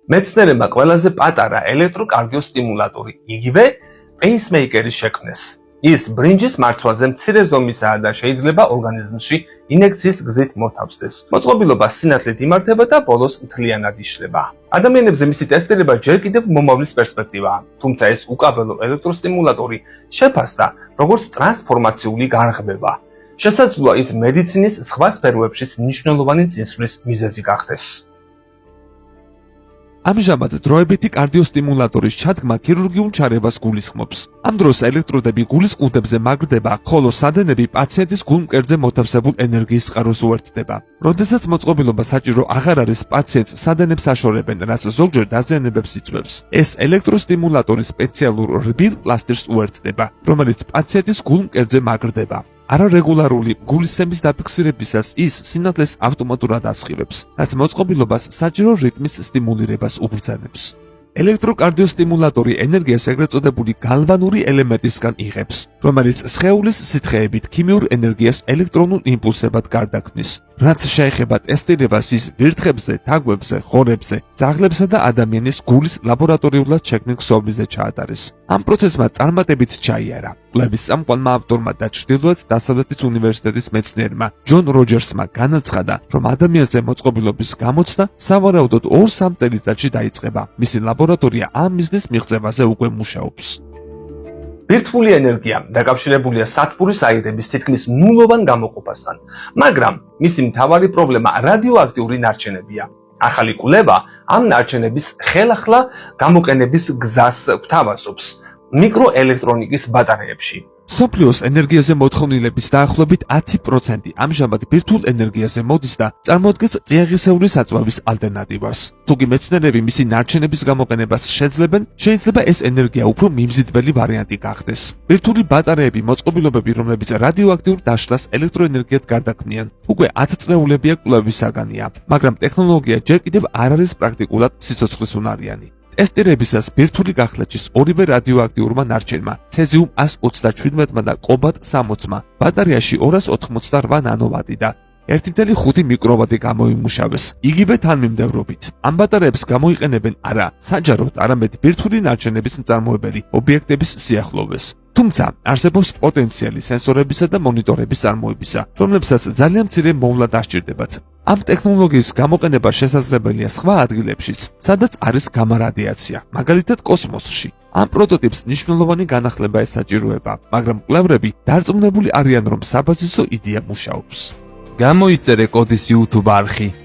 მეცნიერებმა ყველაზე პატარა ელექტროკარდიოსტიმულატორი, იგივე პეისმეიკერი შექმნეს. ის ბრინჯის მარცვლაზე მცირე ზომისაა და შეიძლება ორგანიზმში ინექციის გზით მოთავსდეს. მოწყობილობა სინათლით იმართება და ბოლოს მთლიანად იშლება. ადამიანებზე მისი ტესტირება ჯერ კიდევ მომავლის პერსპექტივაა, თუმცა ეს უკაბელო ელექტროსტიმულატორი შეფასდა როგორც ტრანსფორმაციული განხმება. შესაძლოა ის მედიცინის სხვა სფეროებშიც მნიშვნელოვანი წინსვლის მიზეზი გახდეს. ამჟამად დროებითი კარდიოსტიმულატორის ჩადგმა ქირურგიულ ჩარევას გულისხმობს. ამ დროს ელექტროდები გულის კუნთებზე მაგრდება, ხოლო სადენები პაციენტის გულმკერდზე მოთავსებულ ენერგიის წყაროს უერთდება. როდესაც მოწყობილობა საჭირო აღარ არის, პაციენტს სადენებს აშორებენ, რაც ზოგჯერ დაზიანებებს იწვევს. ეს ელექტროსტიმულატორი სპეციალურ რბილ პლასტირს უერთდება, რომელიც პაციენტის გულმკერდზე მაგრდება. არარეგულარული გულისცემის დაფიქსირებისას ის სინათლეს ავტომატურად ასხივებს, რაც მოწყობილობას საჭირო რიტმის სტიმულირებას უბრძანებს. ელექტროკარდიოსტიმულატორი ენერგიას ეგრეთ წოდებული გალვანური ელემენტისგან იღებს, რომელიც სხეულის სითხეებით ქიმიურ ენერგიას ელექტრონულ იმპულსებად გარდაქმნის. რაც შეეხება ტესტირებას, ის ვირთხებზე, თაგვებზე, ხორებზე, ძაღლებსა და ადამიანის გულის ლაბორატორიულად შექმნილ ქსოვილზე ჩაატარეს. ამ პროცესმა წარმატებით ჩაიარა. კვლევის წამყვანმა ავტორმა და ჩრდილოეთ დასავლეთის უნივერსიტეტის მეცნიერმა ჯონ როჯერსმა განაცხადა, რომ ადამიანზე მოწყობილობის გამოცდა სავარაუდოდ 2-3 წელიწადში დაიწყება. მისი ლაბორატორია ამ მიზნის მიღწევაზე უკვე მუშაობს. ბირთვული ენერგია დაკავშირებულია სათბურის აირების თითქმის ნულოვან გამოყოფასთან, მაგრამ მისი მთავარი პრობლემა რადიოაქტიური ნარჩენებია. ახალი კვლევა ამ ნარჩენების ხელახლა გამოყენების გზას გვთავაზობს მიკროელექტრონიკის ბატარეებში. სოფლიოს ენერგიაზე მოთხოვნილების დაახლოებით 10% ამჟამად ბირთვულ ენერგიაზე მოდის და წარმოადგენს წიაღისეული საწვავის ალტერნატივას. თუკი მეცნიერები მისი ნარჩენების გამოყენებას შეძლებენ, შეიძლება ეს ენერგია უფრო მიმზიდველი ვარიანტი გახდეს. ბირთვული ბატარეები მოწყობილობები, რომლებიც რადიოაქტიურ დაშლას ელექტროენერგიად გარდაქმნიან, უკვე 10 წლეულებია კვლევის საგანია, მაგრამ ტექნოლოგია ჯერ კიდევ არ არის პრაქტიკულად სიცოცხლისუნარიანი. ტესტირებისას ბირთვული გახლაჭის ორივე რადიოაქტიურმა ნარჩენმა, ცეზიუმ 137-მა და კობალტ 60-მა, ბატარეაში 288 ნანოვატი და 1.5 მიკროვატი გამოიმუშავეს, იგივე თანმიმდევრობით. ამ ბატარეებს გამოიყენებენ არა საჯაროდ, არამედ ბირთვული ნარჩენების მწარმოებელი ობიექტების სიახლოვეს. თუმცა არსებობს პოტენციალი სენსორებისა და მონიტორების წარმოებისა, რომლებსაც ძალიან მცირე მოვლა დასჭირდებათ. ამ ტექნოლოგიის გამოყენება შესაძლებელია სხვა ადგილებშიც, სადაც არის გამა-რადიაცია, მაგალითად კოსმოსში. ამ პროტოტიპს მნიშვნელოვანი განახლება ესაჭიროება, მაგრამ კვლევრები დარწმუნებული არიან, რომ საბაზისო იდეა მუშაობს. გამოიწერე კოდის YouTube არხი.